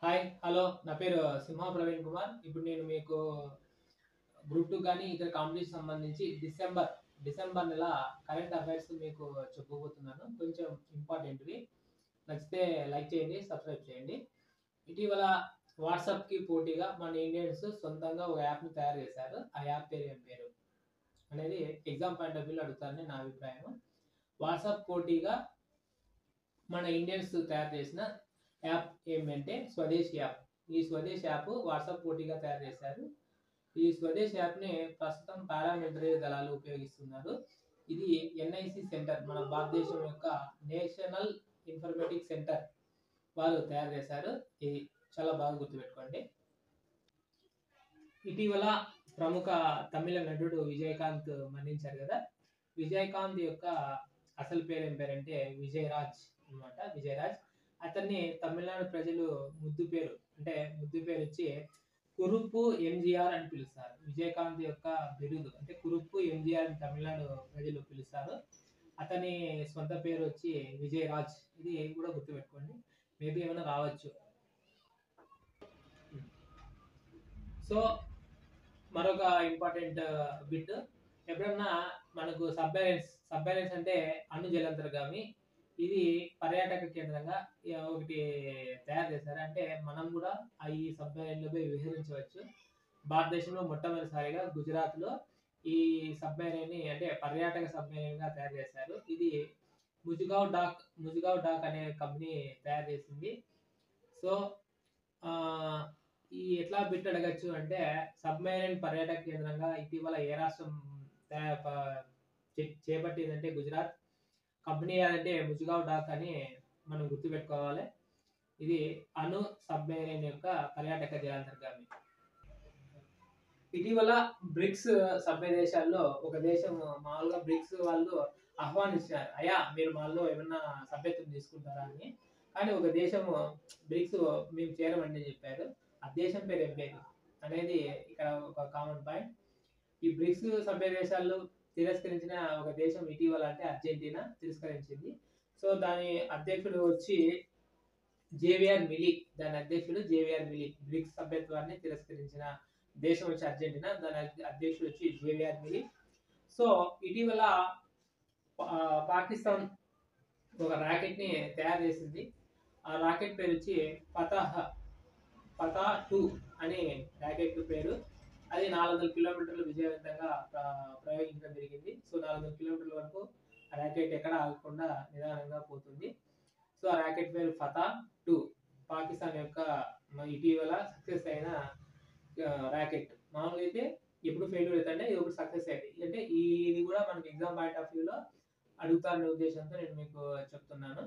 Hi hello నా పేరు సింహ ప్రవీణ్ కుమార్. ఇప్పుడు నేను మీకు గ్రూప్ 2 కానీ ఇతర కాంపిటీషన్ సంబంధించి డిసెంబర్ నెల కరెంట్ అఫైర్స్ మీకు చెప్పబోతున్నాను. కొంచెం ఇంపార్టెంట్వి. నచ్చితే లైక్ చేయండి, సబ్స్క్రైబ్ చేయండి. ఇటీవల వాట్సాప్కి పోటీగా మన ఇండియన్స్ సొంతంగా ఒక యాప్ని తయారు చేశారు. ఆ యాప్ పేరు ఏం పేరు అనేది ఎగ్జామ్ పాయింట్ ఆఫ్ వ్యూలో అడుగుతారని నా అభిప్రాయం. వాట్సాప్ పోటీగా మన ఇండియన్స్ తయారు చేసిన యాప్ ఏమంటే స్వదేశ్ యాప్. ఈ స్వదేశ్ యాప్ వాట్సాప్ పోటీగా తయారు చేశారు. ఈ స్వదేశ్ యాప్ని ప్రస్తుతం పారామిలిటరీ దళాలు ఉపయోగిస్తున్నారు. ఇది ఎన్ఐసి సెంటర్, మన భారతదేశం యొక్క నేషనల్ ఇన్ఫర్మేటిక్ సెంటర్ వారు తయారు చేశారు. ఇది చాలా బాగా గుర్తుపెట్టుకోండి. ఇటీవల ప్రముఖ తమిళ నటుడు విజయకాంత్ మరణించారు కదా. విజయకాంత్ యొక్క అసలు పేరు ఏం పేరంటే విజయరాజ్ అనమాట. విజయరాజ్. అతన్ని తమిళనాడు ప్రజలు ముద్దు పేరు వచ్చి కురుప్పు ఎంజీఆర్ అని పిలుస్తారు. విజయకాంత్ యొక్క బిరుదు అంటే కురుప్పు ఎంజీఆర్ అని తమిళనాడు ప్రజలు పిలుస్తారు. అతని సొంత పేరు వచ్చి విజయరాజ్. ఇది కూడా గుర్తుపెట్టుకోండి, మేబీ ఏమైనా రావచ్చు. సో మరొక ఇంపార్టెంట్ బిట్, ఎప్పుడన్నా మనకు సబ్మెరైన్స్ అంటే అణు జలాంతర్గామి. ఇది పర్యాటక కేంద్రంగా ఒకటి తయారు చేశారు. అంటే మనం కూడా ఈ సబ్మెరైన్లో పోయి విహరించవచ్చు. భారతదేశంలో మొట్టమొదటిసారిగా గుజరాత్లో ఈ సబ్మెరైన్ని అంటే పర్యాటక సబ్మెరైన్గా తయారు చేశారు. ఇది ముజుగావ్ డాక్ అనే కంపెనీ తయారు చేసింది. సో ఈ ఎట్లా బిట్ అడగచ్చు అంటే, సబ్మెరైన్ పర్యాటక కేంద్రంగా ఇటీవల ఏ రాష్ట్రం చేపట్టిందంటే గుజరాత్. కంపెనీ అంటే ముజుగావ్ డాక్ అని మనం గుర్తుపెట్టుకోవాలి. ఇది అణు సబ్మెరైన్ యొక్క పర్యాటక జలాంతర్గామి. ఇటీవల బ్రిక్స్ సభ్య దేశాల్లో ఒక దేశం మామూలుగా బ్రిక్స్ వాళ్ళు ఆహ్వానించారు, అయ్యా మీరు మాలో ఏమన్నా సభ్యత్వం తీసుకుంటారా అని. కానీ ఒక దేశము బ్రిక్స్ మేము చేరమని చెప్పారు. ఆ దేశం పేరు ఏం పేరు అనేది ఇక్కడ ఒక కామన్ పాయింట్. ఈ బ్రిక్స్ సభ్య దేశాల్లో తిరస్కరించిన ఒక దేశం ఇటీవల అంటే అర్జెంటీనా తిరస్కరించింది. సో దాని అధ్యక్షుడు వచ్చి జేవియర్ మిలీ. బ్రిక్స్ సభ్యత్వాన్ని తిరస్కరించిన దేశం వచ్చి అర్జెంటీనా, దాని అధ్యక్షుడు వచ్చి జేవియర్ మిలీ. సో ఇటీవల పాకిస్తాన్ ఒక రాకెట్ ని తయారు చేసింది. ఆ రాకెట్ పేరు వచ్చి ఫతా 2 అని రాకెట్ పేరు. అది 400 కిలోమీటర్లు విజయవంతంగా ప్రయోగించడం జరిగింది. సో 400 కిలోమీటర్ల వరకు రాకెట్ ఎక్కడ ఆగకుండా నిదానంగా పోతుంది. సో ఆ రాకెట్ పేరు ఫతా 2. పాకిస్తాన్ యొక్క ఇటీవల సక్సెస్ అయిన రాకెట్. మామూలుగా అయితే ఎప్పుడు ఫెయిల్యూర్ అవుతుంటే ఇది ఒకటి సక్సెస్ అయింది. అంటే ఇది కూడా మనకి ఎగ్జామ్ పాయింట్ ఆఫ్ వ్యూలో అడుగుతారనే ఉద్దేశంతో నేను మీకు చెప్తున్నాను.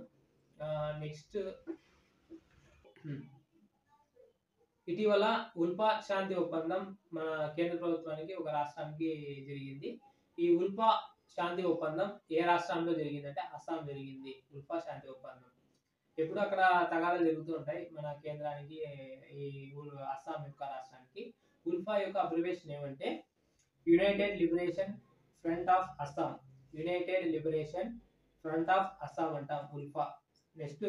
నెక్స్ట్, ఇటీవల ఉల్ఫా శాంతి ఒప్పందం మన కేంద్ర ప్రభుత్వానికి ఒక రాష్ట్రానికి జరిగింది. ఈ ఉల్ఫా శాంతి ఒప్పందం ఏ రాష్ట్రంలో జరిగిందంటే అస్సాం జరిగింది. ఉల్ఫా శాంతి ఒప్పందం ఎప్పుడు అక్కడ తగాదాలు జరుగుతూ ఉంటాయి మన కేంద్రానికి ఈ అస్సాం యొక్క రాష్ట్రానికి. ఉల్ఫా యొక్క అబ్రివేషన్ ఏమంటే United liberation front of Assam. అంటాం ఉల్ఫా. నెక్స్ట్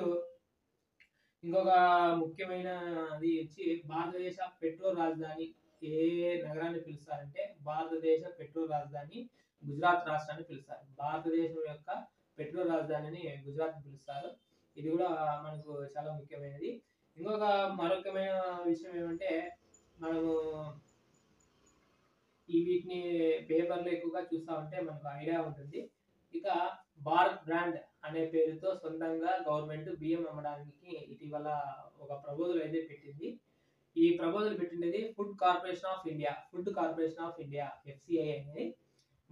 ఇంకొక ముఖ్యమైనది వచ్చి భారతదేశ పెట్రోల్ రాజధాని ఏ నగరాన్ని పిలుస్తారంటే భారతదేశ పెట్రోల్ రాజధాని గుజరాత్ రాష్ట్రాన్ని పిలుస్తారు. భారతదేశం యొక్క పెట్రోల్ రాజధానిని గుజరాత్ పిలుస్తారు. ఇది కూడా మనకు చాలా ముఖ్యమైనది. ఇంకొక మరొకమైన విషయం ఏమంటే, మనము వీటిని పేపర్లో ఎక్కువగా చూస్తా ఉంటే మనకు ఐడియా ఉంటుంది. ఇక భారత్ బ్రాండ్ అనే పేరుతో సొంతంగా గవర్నమెంట్ బియ్యం అమ్మడానికి ఇటీవల ఒక ప్రపోజల్ అయితే పెట్టింది. ఈ ప్రపోజల్ పెట్టినది food corporation of India FCI అనేది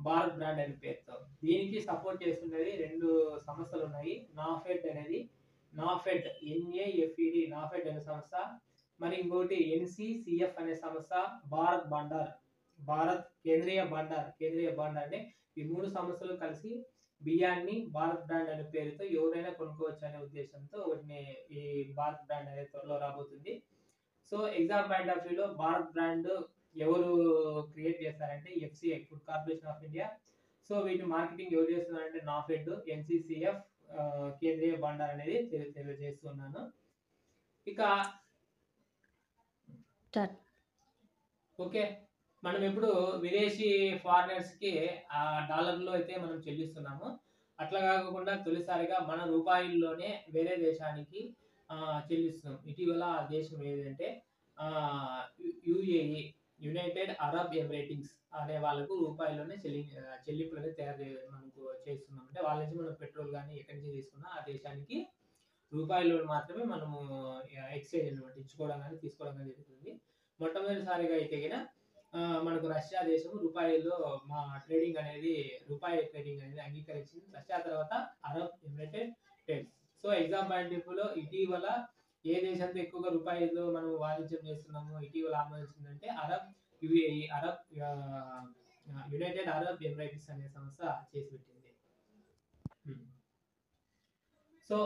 భారత్ బ్రాండ్ అనే పేరుతో. దీనికి సపోర్ట్ చేస్తున్నది 2 సంస్థలు ఉన్నాయి. నాఫెడ్ NAFED అనే సంస్థ, మరి ఇంకోటి NCCF అనే సంస్థ, భారత్ కేంద్రీయ బండార్ అంటే ఈ 3 సంస్థలు కలిసి బియ్యాన్ని భారత్ బ్రాండ్ అనే పేరుతో ఎవరైనా కొనుక్కోవచ్చు అనే ఉద్దేశంతో ఈ భారత్ బ్రాండ్ అనేది త్వరలో రాబోతుంది. సో ఎగ్జామ్ పాయింట్ ఆఫ్ వ్యూలో భారత్ బ్రాండ్ ఎవరు క్రియేట్ చేస్తారంటే FCI, food corporation of India. So వీటి మార్కెటింగ్ ఎవరు చేస్తున్నారంటే నాఫెడ్, NCCF, కేంద్రీయ బండార్ అనేది తెలియజేస్తున్నాను. ఇక స్టార్ట్. ఓకే. మనం ఇప్పుడు విదేశీ ఫారినర్స్‌కి డాలర్‌లో అయితే మనం చెల్లిస్తున్నాము. అట్లా కాకోకుండా తొలిసారిగా మన రూపాయల్లోనే వేరే దేశానికి చెల్లిస్తున్నాం. ఇటీవల ఆ దేశం ఏదంటే యుఏఈ, యునైటెడ్ అరబ్ ఎమిరేటింగ్స్ అనే వాళ్ళకు రూపాయల్లోనే చెల్లింపులనేవి మనకు చేస్తున్నాం. అంటే వాళ్ళ నుంచి మనం పెట్రోల్ గాని ఎక్కడి నుంచి తీసుకున్నా ఆ దేశానికి రూపాయల్లో మాత్రమే మనము ఎక్స్‌చేంజ్ అన్నమాట ఇచ్చుకోవడం గాని, తీసుకోవడం గాని జరుగుతుంది. మొట్టమొదటిసారిగా అయితే మనకు రష్యా దేశం రూపాయిలో ట్రేడింగ్ అనేది రూపాయి ట్రేడింగ్ అనేది అంగీకరించింది. రష్యా తర్వాత Arab ఎమిరేటెడ్ states. So, exam point of వ్యూలో ఇటీవల ఏ దేశంతో ఎక్కువగా రూపాయిలో మనం వాణిజ్యం చేస్తున్నామో ఇటీవల ఆమోదించిందంటే యుఏఈ యునైటెడ్ అరబ్ ఎమిరేట్స్ అనే సంస్థ చేసి పెట్టింది. సో,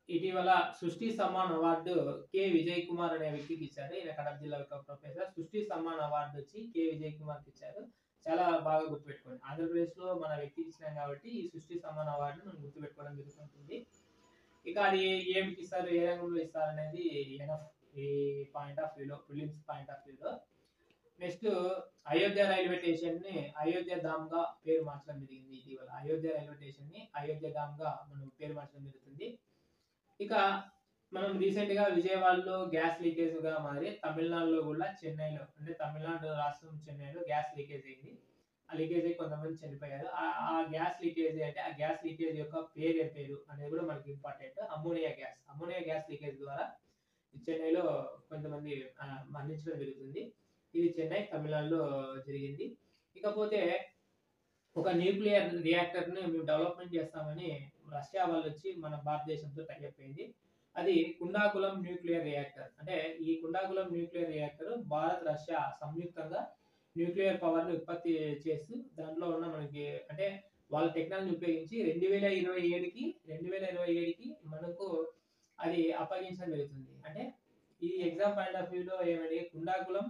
ఇటీవల సృష్టి సమ్మాన్ అవార్డు కె. విజయ్ కుమార్ అనే వ్యక్తికి ఇచ్చారు. ఈయన కడప జిల్లా యొక్క ప్రొఫెసర్. సృష్టి సమ్మాన్ అవార్డు వచ్చి కె. విజయ్ కుమార్‌కి ఇచ్చారు. చాలా బాగా గుర్తుపెట్టుకోండి. ఆంధ్రప్రదేశ్‌లో మన వ్యక్తికి ఇచ్చినాం కాబట్టి ఈ సృష్టి సమ్మాన్ అవార్డుని మనం గుర్తుపెట్టుకోవడం జరుగుతుంటుంది. ఇక అది ఏమిటి ఇస్తారు, ఏ రంగంలో ఇస్తారనేది ఎనఫ్ ఈ పాయింట్ ఆఫ్ వ్యూలో, ప్రిలిమ్స్ పాయింట్ ఆఫ్ వ్యూలో. నెక్స్ట్ అయోధ్య రైల్వే స్టేషన్‌ని అయోధ్య ధామ్‌గా పేరు మార్చడం జరిగింది ఇటీవల. అయోధ్య రైల్వే స్టేషన్‌ని అయోధ్య ధామ్‌గా మనం పేరు మార్చడం జరుగుతుంది. ఇక మనం రీసెంట్‌గా విజయవాడలో గ్యాస్ లీకేజ్‌గా మారి తమిళనాడులో కూడా చెన్నైలో అంటే తమిళనాడు రాష్ట్రం చెన్నైలో గ్యాస్ లీకేజ్ అయింది. ఆ లీకేజ్ అయ్యి కొంతమంది చనిపోయారు. ఆ గ్యాస్ లీకేజ్ అంటే ఆ గ్యాస్ లీకేజ్ యొక్క పేరు అనేది కూడా మనకి important. Ammonia gas. Ammonia gas leakage ద్వారా చెన్నైలో కొంతమంది మరణించడం జరుగుతుంది. ఇది చెన్నై, తమిళనాడులో జరిగింది. ఇకపోతే ఒక న్యూక్లియర్ రియాక్టర్‌ని మేము డెవలప్‌మెంట్ చేస్తామని రష్యా వాళ్ళొచ్చి మన భారతదేశంతో టై అప్ అయింది. అది కుండాకులం న్యూక్లియర్ రియాక్టర్. అంటే ఈ కుండాకులం న్యూక్లియర్ రియాక్టర్ భారత్, రష్యా సంయుక్తంగా న్యూక్లియర్ పవర్‌ని ఉత్పత్తి చేస్తూ దాంట్లో ఉన్న మనకి అంటే వాళ్ళ టెక్నాలజీని ఉపయోగించి 2027కి మనకు అది అప్పగించడం జరుగుతుంది. అంటే ఈ ఎగ్జామ్ పాయింట్ ఆఫ్ వ్యూలో ఏమని కుండాకులం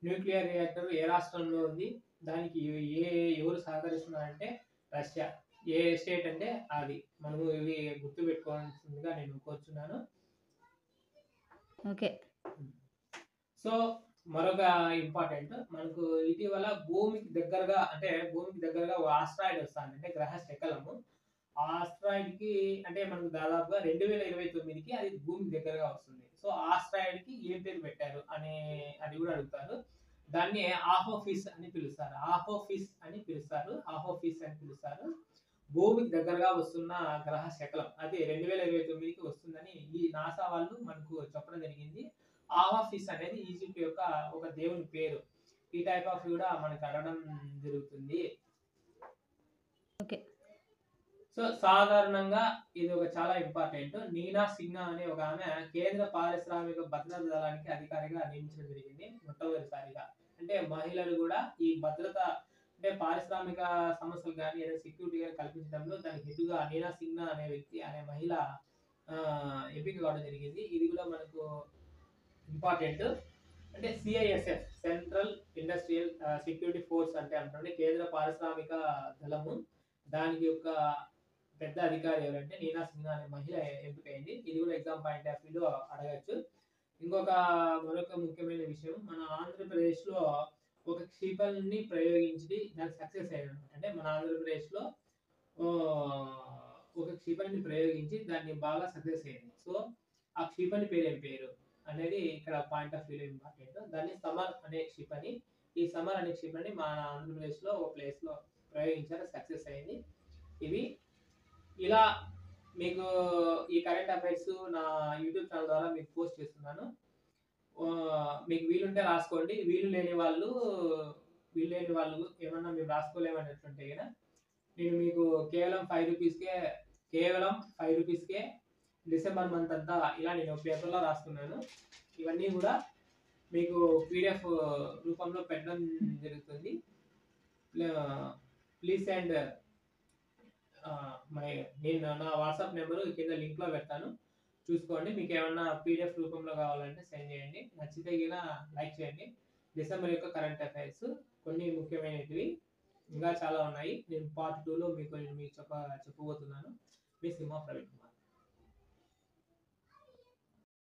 న్యూక్లియర్ రియాక్టర్ ఏ రాష్ట్రంలో ఉంది? దానికి ఎవరు సహకరిస్తున్నారంటే రష్యా. ఏ స్టేట్ అంటే అది. మనము ఇవి గుర్తుపెట్టుకోవాల్సిందిగా నేను కోరుచున్నాను. ఓకే. సో, మరొక ఇంపార్టెంట్ మనకు ఇటీవల భూమికి దగ్గరగా ఓ ఆస్ట్రాయిడ్ వస్తాంది. అంటే గ్రహ శకలము. ఆ ఆస్ట్రాయిడ్‌కి అంటే మనకు దాదాపుగా 2029కి అది భూమికి దగ్గరగా వస్తుంది. సో, ఆస్ట్రాయిడ్‌కి ఏం పేరు పెట్టారు అది కూడా అడుగుతారు. దాన్ని ఆపోఫిస్ అని పిలుస్తారు. భూమికి దగ్గరగా వస్తున్న గ్రహ శకలం. అది 2029కి వస్తుందని ఈ నాసా వాళ్ళు మనకు చెప్పడం జరిగింది. ఆపోఫిస్ అనేది ఈజిప్ట్ యొక్క ఒక దేవుని పేరు. ఈ టైప్ ఆఫ్ కూడా మనకు అడగడం జరుగుతుంది. ఓకే. సో, సాధారణంగా ఇది ఒక చాలా ఇంపార్టెంట్. నీనా సింగ్హా అనే ఒక ఆమె కేంద్ర పారిశ్రామిక భద్రతా దళానికి అధికారిగా నియమించడం జరిగింది మొట్టమొదటిసారిగా. అంటే మహిళలు కూడా ఈ భద్రత అంటే పారిశ్రామిక సమస్యలు గాని, లేదా సెక్యూరిటీ గాని కల్పించడంలో దానికి హెడ్‌గా నీనా సింగ్హా అనే మహిళ ఎంపిక కావడం జరిగింది. ఇది కూడా మనకు ఇంపార్టెంట్. అంటే CISF central industrial security force అంటే కేంద్ర పారిశ్రామిక దళము. దానికి యొక్క పెద్ద అధికారి ఎవరంటే నీనా సింగ్హా అనే మహిళ ఎంపికైంది. ఇది కూడా ఎగ్జామ్ పాయింట్ ఆఫ్ వ్యూలో అడగొచ్చు. మరొక ముఖ్యమైన విషయం మన ఆంధ్రప్రదేశ్‌లో ఒక క్షిపణిని ప్రయోగించి దానికి సక్సెస్ అయ్యారన్నమాట. అంటే మన ఆంధ్రప్రదేశ్‌లో ఒక క్షిపణిని ప్రయోగించి దాన్ని బాగా సక్సెస్ అయింది. సో, ఆ క్షిపణి పేరు అనేది ఇక్కడ పాయింట్ ఆఫ్ వ్యూలో ఇంపార్టెంట్. దాన్ని సమర్ అనే క్షిపణి. ఈ సమర్ అనే క్షిపణి మన ఆంధ్రప్రదేశ్‌లో ఒక ప్లేస్‌లో ప్రయోగించారు. సక్సెస్ అయింది. ఇలా మీకు ఈ కరెంట్ అఫైర్స్ నా యూట్యూబ్ ఛానల్ ద్వారా మీకు పోస్ట్ చేస్తున్నాను. మీకు వీలుంటే రాసుకోండి. వీలు లేని వాళ్ళు ఏమన్నా మీరు రాసుకోలేమన్నట్లుంటే గనక నేను మీకు కేవలం రూ. 5కే డిసెంబర్ మంత్ అంతా ఇలా నేను పేపర్‌లో రాస్తున్నాను. ఇవన్నీ కూడా మీకు పీడీఎఫ్ రూపంలో పెట్టడం జరుగుతుంది. ప్లీజ్ సెండ్ నేను నా వాట్సాప్ నెంబర్ కింద లింక్‌లో పెడతాను. చూసుకోండి. మీకు ఏమన్నా పీడీఎఫ్ రూపంలో కావాలంటే సెండ్ చేయండి. నచ్చితే లైక్ చేయండి. డిసెంబర్ యొక్క కరెంట్ అఫైర్స్ కొన్ని ముఖ్యమైనటివి ఇంకా చాలా ఉన్నాయి. నేను పార్ట్ 2లో మీకు చెప్పబోతున్నాను. మీ సింహ ప్రవీణ్ కుమార్.